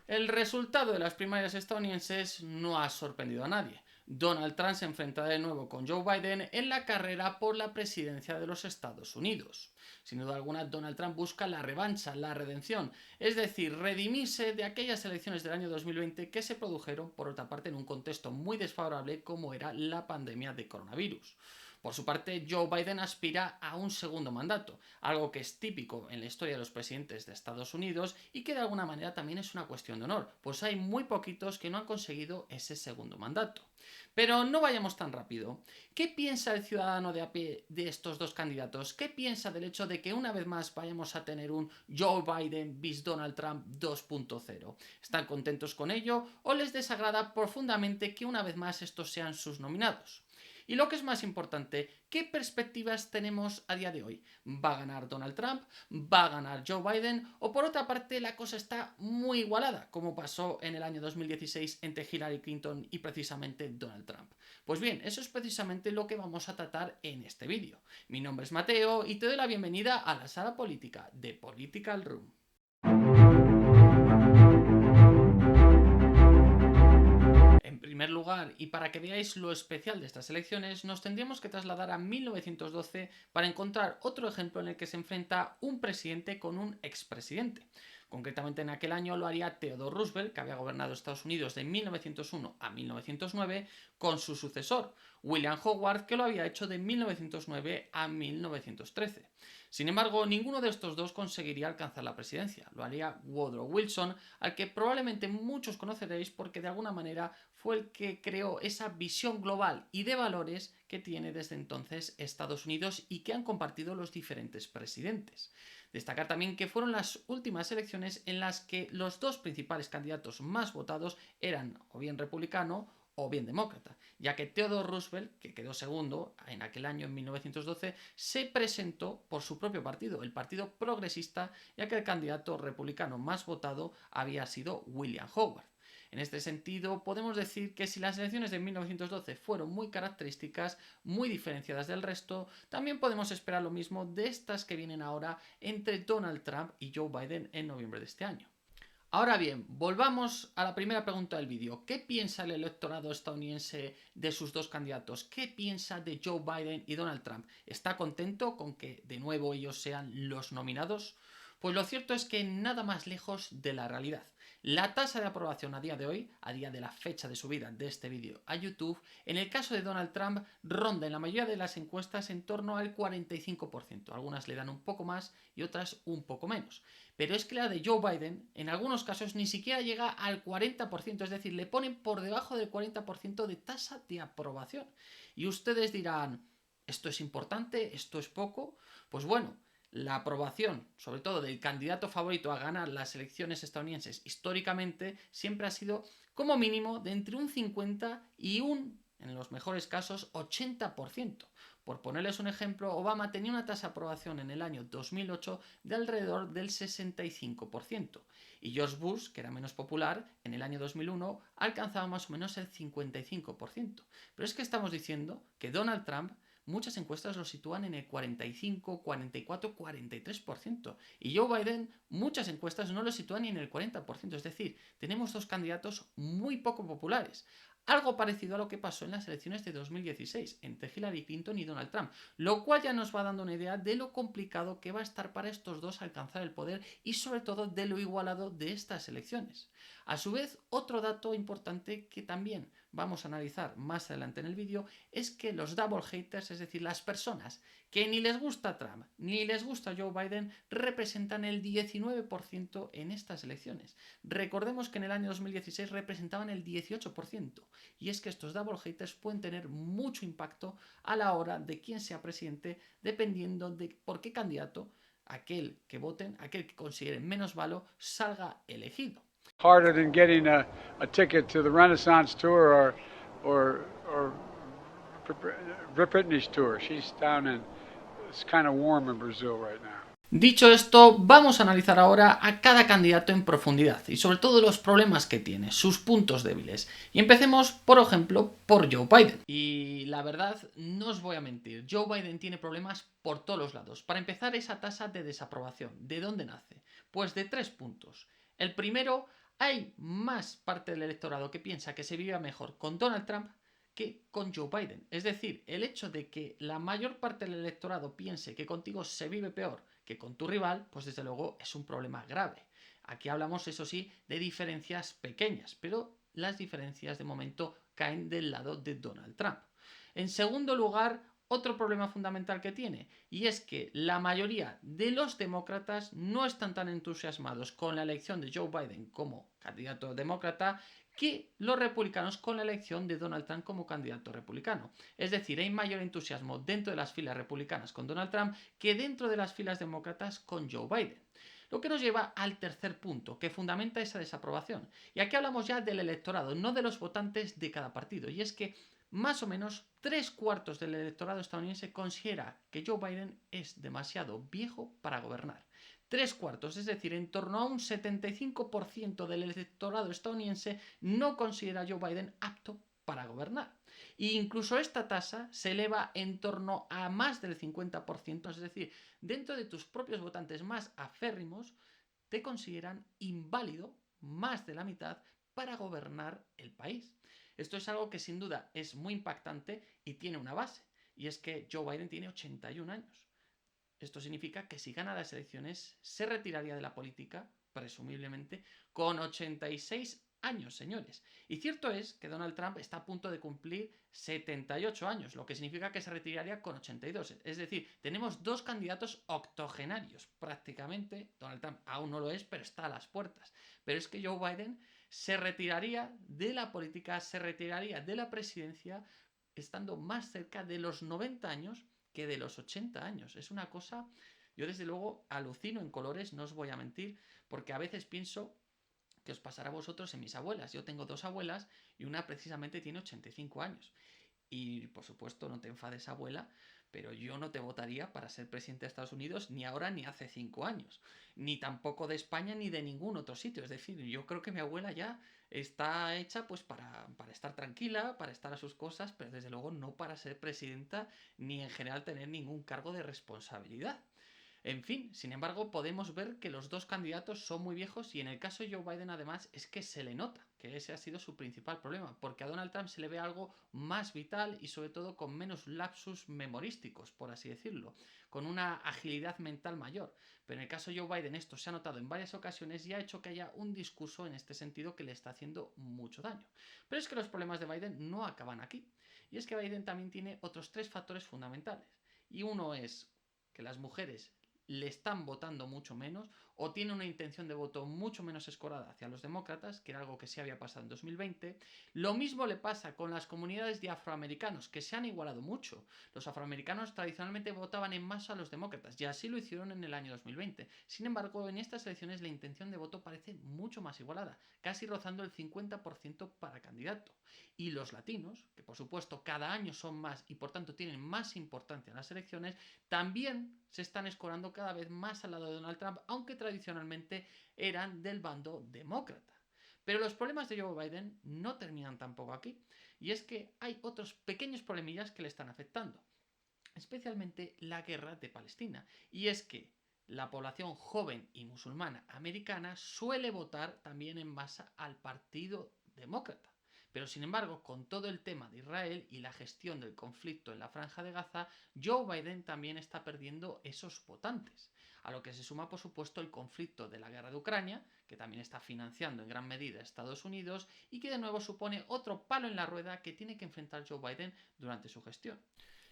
El resultado de las primarias estadounidenses no ha sorprendido a nadie. Donald Trump se enfrenta de nuevo con Joe Biden en la carrera por la presidencia de los Estados Unidos. Sin duda alguna, Donald Trump busca la revancha, la redención, es decir, redimirse de aquellas elecciones del año 2020 que se produjeron, por otra parte, en un contexto muy desfavorable como era la pandemia de coronavirus. Por su parte, Joe Biden aspira a un segundo mandato, algo que es típico en la historia de los presidentes de Estados Unidos y que de alguna manera también es una cuestión de honor, pues hay muy poquitos que no han conseguido ese segundo mandato. Pero no vayamos tan rápido. ¿Qué piensa el ciudadano de a pie de estos dos candidatos? ¿Qué piensa del hecho de que una vez más vayamos a tener un Joe Biden vs Donald Trump 2.0? ¿Están contentos con ello o les desagrada profundamente que una vez más estos sean sus nominados? Y lo que es más importante, ¿qué perspectivas tenemos a día de hoy? ¿Va a ganar Donald Trump? ¿Va a ganar Joe Biden? ¿O por otra parte la cosa está muy igualada, como pasó en el año 2016 entre Hillary Clinton y precisamente Donald Trump? Pues bien, eso es precisamente lo que vamos a tratar en este vídeo. Mi nombre es Mateo y te doy la bienvenida a la sala política de Political Room. En primer lugar, y para que veáis lo especial de estas elecciones, nos tendríamos que trasladar a 1912 para encontrar otro ejemplo en el que se enfrenta un presidente con un expresidente. Concretamente en aquel año lo haría Theodore Roosevelt, que había gobernado Estados Unidos de 1901 a 1909, con su sucesor, William Howard, que lo había hecho de 1909 a 1913. Sin embargo, ninguno de estos dos conseguiría alcanzar la presidencia. Lo haría Woodrow Wilson, al que probablemente muchos conoceréis porque de alguna manera fue el que creó esa visión global y de valores que tiene desde entonces Estados Unidos y que han compartido los diferentes presidentes. Destacar también que fueron las últimas elecciones en las que los dos principales candidatos más votados eran o bien republicano o bien demócrata, ya que Theodore Roosevelt, que quedó segundo en aquel año en 1912, se presentó por su propio partido, el Partido Progresista, ya que el candidato republicano más votado había sido William Howard. En este sentido, podemos decir que si las elecciones de 1912 fueron muy características, muy diferenciadas del resto, también podemos esperar lo mismo de estas que vienen ahora entre Donald Trump y Joe Biden en noviembre de este año. Ahora bien, volvamos a la primera pregunta del vídeo. ¿Qué piensa el electorado estadounidense de sus dos candidatos? ¿Qué piensa de Joe Biden y Donald Trump? ¿Está contento con que de nuevo ellos sean los nominados? Pues lo cierto es que nada más lejos de la realidad. La tasa de aprobación a día de hoy, a día de la fecha de subida de este vídeo a YouTube, en el caso de Donald Trump ronda en la mayoría de las encuestas en torno al 45%. Algunas le dan un poco más y otras un poco menos. Pero es que la de Joe Biden, en algunos casos, ni siquiera llega al 40%, es decir, le ponen por debajo del 40% de tasa de aprobación. Y ustedes dirán, ¿esto es importante? ¿Esto es poco? Pues bueno, la aprobación, sobre todo del candidato favorito a ganar las elecciones estadounidenses históricamente, siempre ha sido como mínimo de entre un 50 y en los mejores casos, 80%. Por ponerles un ejemplo, Obama tenía una tasa de aprobación en el año 2008 de alrededor del 65%. Y George Bush, que era menos popular, en el año 2001 alcanzaba más o menos el 55%. Pero es que estamos diciendo que Donald Trump, muchas encuestas lo sitúan en el 45, 44, 43%. Y Joe Biden, muchas encuestas no lo sitúan ni en el 40%. Es decir, tenemos dos candidatos muy poco populares. Algo parecido a lo que pasó en las elecciones de 2016 entre Hillary Clinton y Donald Trump, lo cual ya nos va dando una idea de lo complicado que va a estar para estos dos alcanzar el poder y sobre todo de lo igualado de estas elecciones. A su vez, otro dato importante que también vamos a analizar más adelante en el vídeo es que los double haters, es decir, las personas que ni les gusta Trump ni les gusta Joe Biden, representan el 19% en estas elecciones. Recordemos que en el año 2016 representaban el 18%. Y es que estos double haters pueden tener mucho impacto a la hora de quién sea presidente, dependiendo de por qué candidato, aquel que voten, aquel que consideren menos malo, salga elegido. Harder than getting a ticket to the Renaissance tour or Britney's tour. She's down in, it's kind of warm in Brazil right now. Dicho esto, vamos a analizar ahora a cada candidato en profundidad y sobre todo los problemas que tiene, sus puntos débiles. Y empecemos, por ejemplo, por Joe Biden. Y la verdad, no os voy a mentir, Joe Biden tiene problemas por todos los lados. Para empezar, esa tasa de desaprobación, ¿de dónde nace? Pues de 3 puntos. El primero, Hay más parte del electorado que piensa que se vive mejor con Donald Trump que con Joe Biden. Es decir, el hecho de que la mayor parte del electorado piense que contigo se vive peor que con tu rival, pues desde luego es un problema grave. Aquí hablamos, eso sí, de diferencias pequeñas, pero las diferencias de momento caen del lado de Donald Trump. En segundo lugar, otro problema fundamental que tiene, y es que la mayoría de los demócratas no están tan entusiasmados con la elección de Joe Biden como candidato demócrata que los republicanos con la elección de Donald Trump como candidato republicano. Es decir, hay mayor entusiasmo dentro de las filas republicanas con Donald Trump que dentro de las filas demócratas con Joe Biden. Lo que nos lleva al tercer punto, que fundamenta esa desaprobación. Y aquí hablamos ya del electorado, no de los votantes de cada partido. Y es que más o menos 3/4 del electorado estadounidense considera que Joe Biden es demasiado viejo para gobernar. 3/4, es decir, en torno a un 75% del electorado estadounidense no considera a Joe Biden apto para gobernar. E incluso esta tasa se eleva en torno a más del 50%, es decir, dentro de tus propios votantes más aférrimos, te consideran inválido más de la mitad para gobernar el país. Esto es algo que sin duda es muy impactante y tiene una base, y es que Joe Biden tiene 81 años. Esto significa que si gana las elecciones se retiraría de la política, presumiblemente, con 86 años, señores. Y cierto es que Donald Trump está a punto de cumplir 78 años, lo que significa que se retiraría con 82. Es decir, tenemos dos candidatos octogenarios. Prácticamente, Donald Trump aún no lo es, pero está a las puertas. Pero es que Joe Biden se retiraría de la política, se retiraría de la presidencia, estando más cerca de los 90 años que de los 80 años. Es una cosa, yo desde luego alucino en colores, no os voy a mentir, porque a veces pienso que os pasará a vosotros en mis abuelas. Yo tengo dos abuelas y una precisamente tiene 85 años. Y por supuesto, no te enfades, abuela, pero yo no te votaría para ser presidente de Estados Unidos ni ahora ni hace 5 años. Ni tampoco de España ni de ningún otro sitio. Es decir, yo creo que mi abuela ya está hecha pues para estar tranquila, para estar a sus cosas, pero desde luego no para ser presidenta ni en general tener ningún cargo de responsabilidad. En fin, sin embargo, podemos ver que los dos candidatos son muy viejos y en el caso de Joe Biden además es que se le nota que ese ha sido su principal problema, porque a Donald Trump se le ve algo más vital y sobre todo con menos lapsus memorísticos, por así decirlo, con una agilidad mental mayor. Pero en el caso de Joe Biden esto se ha notado en varias ocasiones y ha hecho que haya un discurso en este sentido que le está haciendo mucho daño. Pero es que los problemas de Biden no acaban aquí. Y es que Biden también tiene otros tres factores fundamentales. Y uno es que las mujeres le están votando mucho menos o tiene una intención de voto mucho menos escorada hacia los demócratas, que era algo que sí había pasado en 2020. Lo mismo le pasa con las comunidades de afroamericanos, que se han igualado mucho. Los afroamericanos tradicionalmente votaban en masa a los demócratas y así lo hicieron en el año 2020. Sin embargo, en estas elecciones la intención de voto parece mucho más igualada, casi rozando el 50% para candidato. Y los latinos, que por supuesto cada año son más y por tanto tienen más importancia en las elecciones, también se están escorando cada vez más al lado de Donald Trump, aunque tradicionalmente eran del bando demócrata. Pero los problemas de Joe Biden no terminan tampoco aquí, y es que hay otros pequeños problemillas que le están afectando, especialmente la guerra de Palestina, y es que la población joven y musulmana americana suele votar también en masa al Partido Demócrata. Pero sin embargo, con todo el tema de Israel y la gestión del conflicto en la Franja de Gaza, Joe Biden también está perdiendo esos votantes. A lo que se suma, por supuesto, el conflicto de la guerra de Ucrania, que también está financiando en gran medida Estados Unidos y que de nuevo supone otro palo en la rueda que tiene que enfrentar Joe Biden durante su gestión.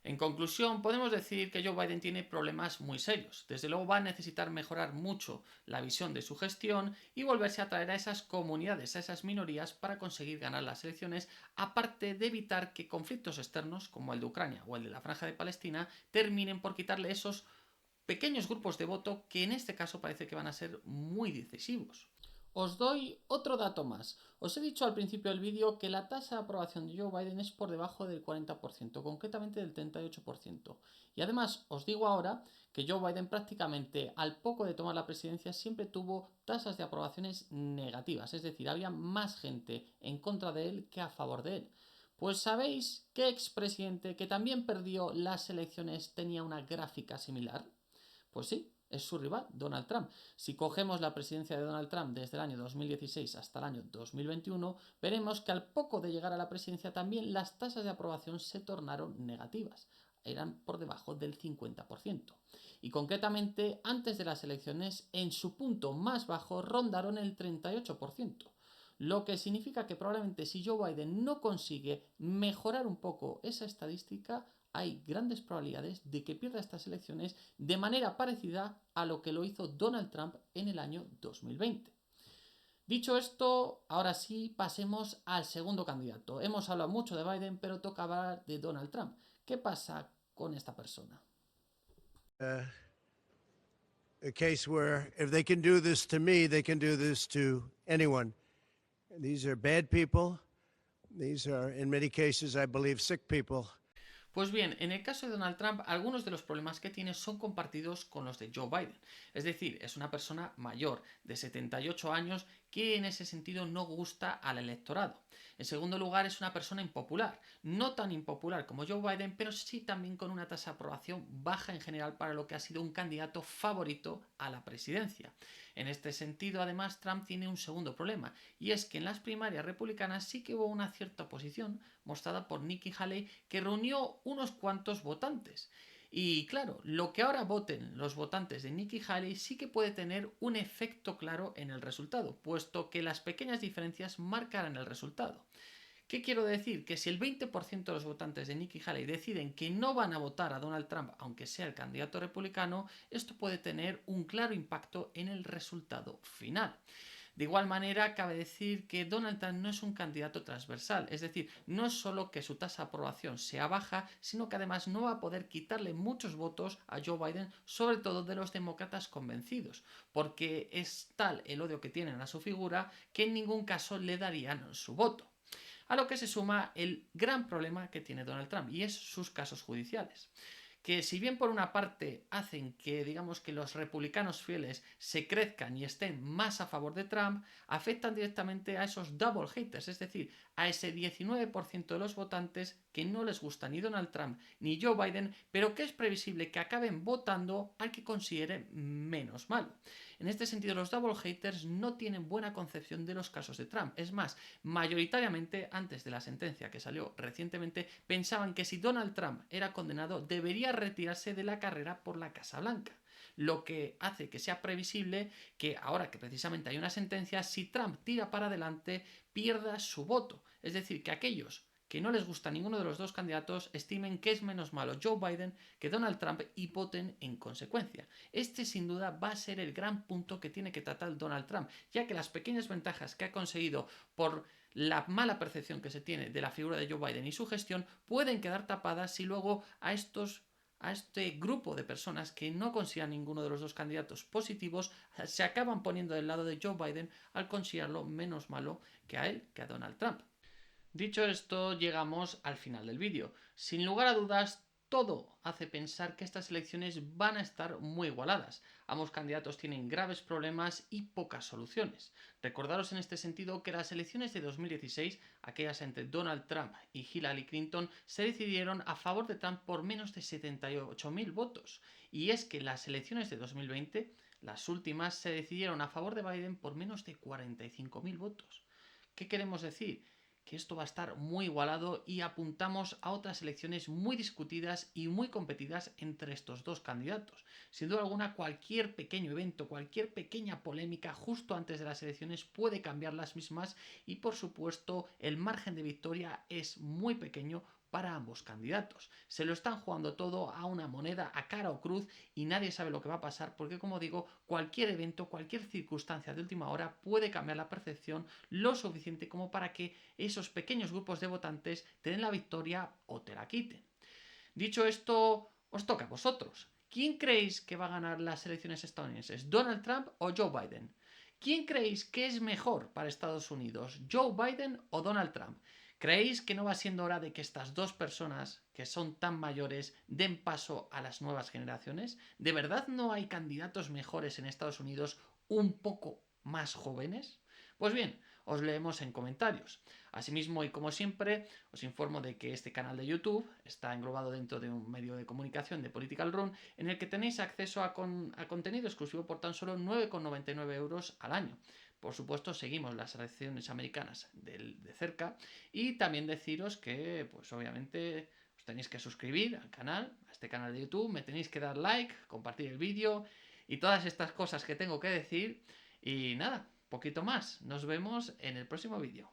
En conclusión, podemos decir que Joe Biden tiene problemas muy serios. Desde luego va a necesitar mejorar mucho la visión de su gestión y volverse a atraer a esas comunidades, a esas minorías para conseguir ganar las elecciones, aparte de evitar que conflictos externos como el de Ucrania o el de la Franja de Palestina terminen por quitarle esos pequeños grupos de voto que en este caso parece que van a ser muy decisivos. Os doy otro dato más. Os he dicho al principio del vídeo que la tasa de aprobación de Joe Biden es por debajo del 40%, concretamente del 38%. Y además os digo ahora que Joe Biden prácticamente al poco de tomar la presidencia siempre tuvo tasas de aprobaciones negativas, es decir, había más gente en contra de él que a favor de él. Pues ¿sabéis qué expresidente que también perdió las elecciones tenía una gráfica similar? Pues sí, es su rival, Donald Trump. Si cogemos la presidencia de Donald Trump desde el año 2016 hasta el año 2021, veremos que al poco de llegar a la presidencia también las tasas de aprobación se tornaron negativas. Eran por debajo del 50%. Y concretamente, antes de las elecciones, en su punto más bajo rondaron el 38%. Lo que significa que probablemente si Joe Biden no consigue mejorar un poco esa estadística, hay grandes probabilidades de que pierda estas elecciones de manera parecida a lo que lo hizo Donald Trump en el año 2020. Dicho esto, ahora sí pasemos al segundo candidato. Hemos hablado mucho de Biden, pero toca hablar de Donald Trump. ¿Qué pasa con esta persona? A case where if they can do this to me, they can do this to anyone. These are bad people. These are, in many cases, I believe, sick people. Pues bien, en el caso de Donald Trump, algunos de los problemas que tiene son compartidos con los de Joe Biden. Es decir, es una persona mayor, de 78 años, que en ese sentido no gusta al electorado. En segundo lugar, es una persona impopular. No tan impopular como Joe Biden, pero sí también con una tasa de aprobación baja en general para lo que ha sido un candidato favorito a la presidencia. En este sentido, además, Trump tiene un segundo problema, y es que en las primarias republicanas sí que hubo una cierta oposición mostrada por Nikki Haley que reunió unos cuantos votantes. Y claro, lo que ahora voten los votantes de Nikki Haley sí que puede tener un efecto claro en el resultado, puesto que las pequeñas diferencias marcarán el resultado. ¿Qué quiero decir? Que si el 20% de los votantes de Nikki Haley deciden que no van a votar a Donald Trump, aunque sea el candidato republicano, esto puede tener un claro impacto en el resultado final. De igual manera, cabe decir que Donald Trump no es un candidato transversal, es decir, no es solo que su tasa de aprobación sea baja, sino que además no va a poder quitarle muchos votos a Joe Biden, sobre todo de los demócratas convencidos, porque es tal el odio que tienen a su figura que en ningún caso le darían su voto. A lo que se suma el gran problema que tiene Donald Trump, y es sus casos judiciales, que si bien por una parte hacen que digamos que los republicanos fieles se crezcan y estén más a favor de Trump, afectan directamente a esos double haters, es decir, a ese 19% de los votantes que no les gusta ni Donald Trump ni Joe Biden, pero que es previsible que acaben votando al que consideren menos malo. En este sentido, los double haters no tienen buena concepción de los casos de Trump. Es más, mayoritariamente, antes de la sentencia que salió recientemente, pensaban que si Donald Trump era condenado, debería retirarse de la carrera por la Casa Blanca. Lo que hace que sea previsible que ahora que precisamente hay una sentencia, si Trump tira para adelante, pierda su voto. Es decir, que aquellos que no les gusta ninguno de los dos candidatos estimen que es menos malo Joe Biden que Donald Trump y voten en consecuencia. Este sin duda va a ser el gran punto que tiene que tratar Donald Trump, ya que las pequeñas ventajas que ha conseguido por la mala percepción que se tiene de la figura de Joe Biden y su gestión pueden quedar tapadas si luego a este grupo de personas que no consideran ninguno de los dos candidatos positivos se acaban poniendo del lado de Joe Biden al considerarlo menos malo que a él, que a Donald Trump. Dicho esto, llegamos al final del vídeo. Sin lugar a dudas, todo hace pensar que estas elecciones van a estar muy igualadas. Ambos candidatos tienen graves problemas y pocas soluciones. Recordaros en este sentido que las elecciones de 2016, aquellas entre Donald Trump y Hillary Clinton, se decidieron a favor de Trump por menos de 78.000 votos. Y es que las elecciones de 2020, las últimas, se decidieron a favor de Biden por menos de 45.000 votos. ¿Qué queremos decir? Que esto va a estar muy igualado y apuntamos a otras elecciones muy discutidas y muy competidas entre estos dos candidatos. Sin duda alguna, cualquier pequeño evento, cualquier pequeña polémica justo antes de las elecciones puede cambiar las mismas y por supuesto el margen de victoria es muy pequeño para ambos candidatos. Se lo están jugando todo a una moneda, a cara o cruz, y nadie sabe lo que va a pasar porque, como digo, cualquier evento, cualquier circunstancia de última hora puede cambiar la percepción lo suficiente como para que esos pequeños grupos de votantes te den la victoria o te la quiten. Dicho esto, os toca a vosotros. ¿Quién creéis que va a ganar las elecciones estadounidenses? ¿Donald Trump o Joe Biden? ¿Quién creéis que es mejor para Estados Unidos? ¿Joe Biden o Donald Trump? ¿Creéis que no va siendo hora de que estas dos personas, que son tan mayores, den paso a las nuevas generaciones? ¿De verdad no hay candidatos mejores en Estados Unidos un poco más jóvenes? Pues bien, os leemos en comentarios. Asimismo, y como siempre, os informo de que este canal de YouTube está englobado dentro de un medio de comunicación de Political Run, en el que tenéis acceso a contenido exclusivo por tan solo 9,99 euros al año. Por supuesto, seguimos las elecciones americanas de cerca, y también deciros que, pues obviamente, os tenéis que suscribir al canal, a este canal de YouTube, me tenéis que dar like, compartir el vídeo y todas estas cosas que tengo que decir. Y nada, poquito más. Nos vemos en el próximo vídeo.